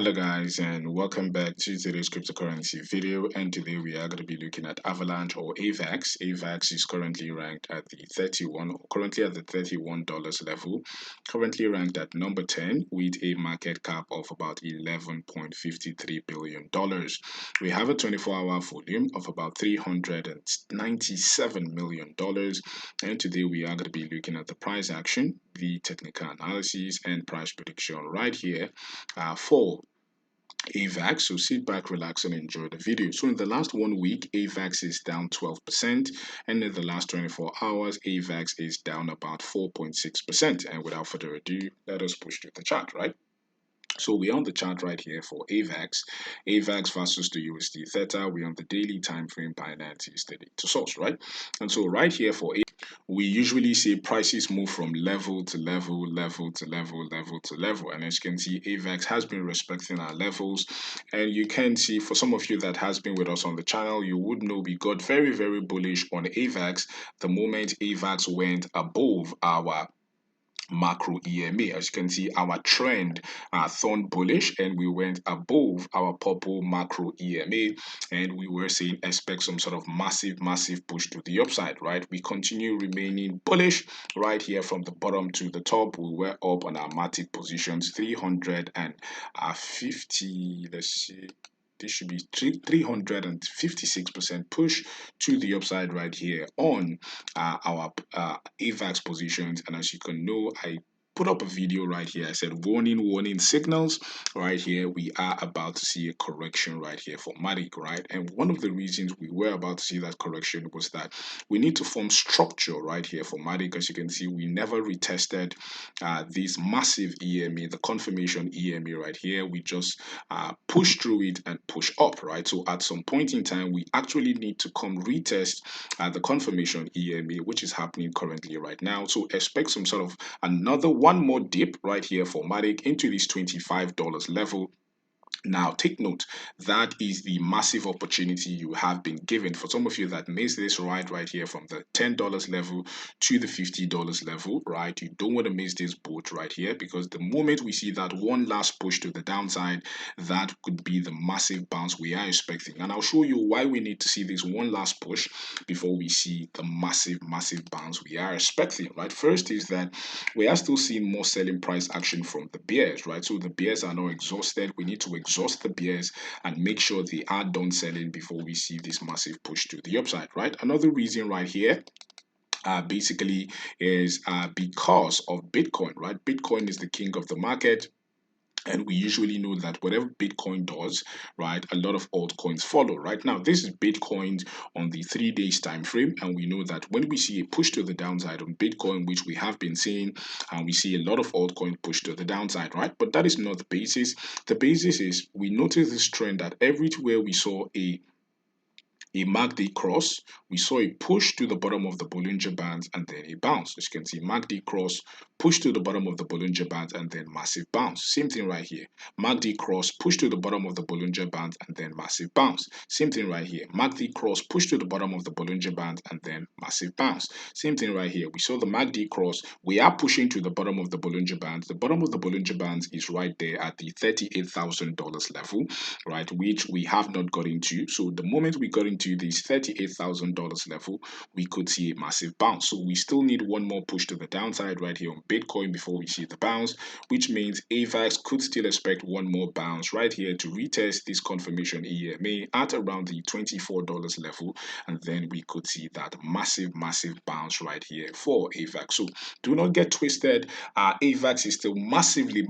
Hello guys, and welcome back to today's cryptocurrency video. And today we are going to be looking at Avalanche or AVAX. AVAX is currently ranked at the $31 level, currently ranked at number 10 with a market cap of about $11.53 billion. We have a 24-hour volume of about $397 million. And today we are going to be looking at the price action, the technical analysis, and price prediction right here for AVAX. So sit back, relax, and enjoy the video. So in the last 1 week, AVAX is down 12%, and in the last 24 hours, AVAX is down about 4.6%. And without further ado, let us push to the chart, right? So we're on the chart right here for AVAX versus the USD Theta. We're on the daily time frame. Binance is steady to source, right? And so right here for we usually see prices move from level to level, level to level, level to level. And as you can see, AVAX has been respecting our levels. And you can see for some of you that has been with us on the channel, you would know we got very, very bullish on AVAX the moment AVAX went above our macro EMA. As you can see, our trend turned bullish and we went above our purple macro EMA, and we were saying expect some sort of massive push to the upside, right? We continue remaining bullish right here from the bottom to the top. We were up on our matic positions 350. Let's see, this should be 356% push to the upside right here on our AVAX positions. And as you can know, I put up a video right here. I said warning signals right here. We are about to see a correction right here for matic, right? And one of the reasons we were about to see that correction was that we need to form structure right here for matic. As you can see, we never retested this massive EMA, the confirmation EMA right here. We just push through it and push up, right? So at some point in time, we actually need to come retest the confirmation EMA, which is happening currently right now. So expect some sort of another one more dip right here for matic into this $25 level. Now, take note, that is the massive opportunity you have been given. For some of you that missed this right here from the $10 level to the $50 level, right? You don't want to miss this boat right here, because the moment we see that one last push to the downside, that could be the massive bounce we are expecting. And I'll show you why we need to see this one last push before we see the massive bounce we are expecting, right? First is that we are still seeing more selling price action from the bears, right? So the bears are now exhausted. We need to exhaust the bears and make sure they are done selling before we see this massive push to the upside, right? Another reason right here basically is because of Bitcoin, right? Bitcoin is the king of the market. And we usually know that whatever Bitcoin does, right, a lot of altcoins follow. Right now, this is Bitcoin on the 3 days time frame, and we know that when we see a push to the downside on Bitcoin, which we have been seeing, and we see a lot of altcoins push to the downside, right? But that is not the basis. The basis is we notice this trend that everywhere we saw a MACD cross, we saw a push to the bottom of the Bollinger Bands and then a bounce. As you can see, MACD cross, push to the bottom of the Bollinger Bands and then massive bounce. Same thing right here. MACD cross, push to the bottom of the Bollinger Bands and then massive bounce. Same thing right here. MACD cross, push to the bottom of the Bollinger Bands and then massive bounce. Same thing right here. We saw the MACD cross. We are pushing to the bottom of the Bollinger Bands. The bottom of the Bollinger Bands is right there at the $38,000 level, right, which we have not got into. So the moment we got into this $38,000 level, we could see a massive bounce. So we still need one more push to the downside right here on Bitcoin before we see the bounce, which means AVAX could still expect one more bounce right here to retest this confirmation EMA at around the $24 level, and then we could see that massive bounce right here for AVAX. So do not get twisted. AVAX is still massively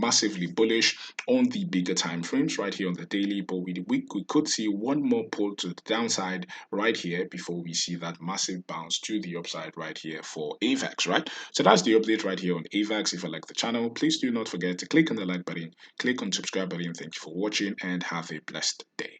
bullish on the bigger time frames right here on the daily, but we could see one more pull to the downside right here before we see that massive bounce to the upside right here for AVAX, right? So that's the update right here on AVAX. If you like the channel, please do not forget to click on the like button, click on subscribe button. Thank you for watching and have a blessed day.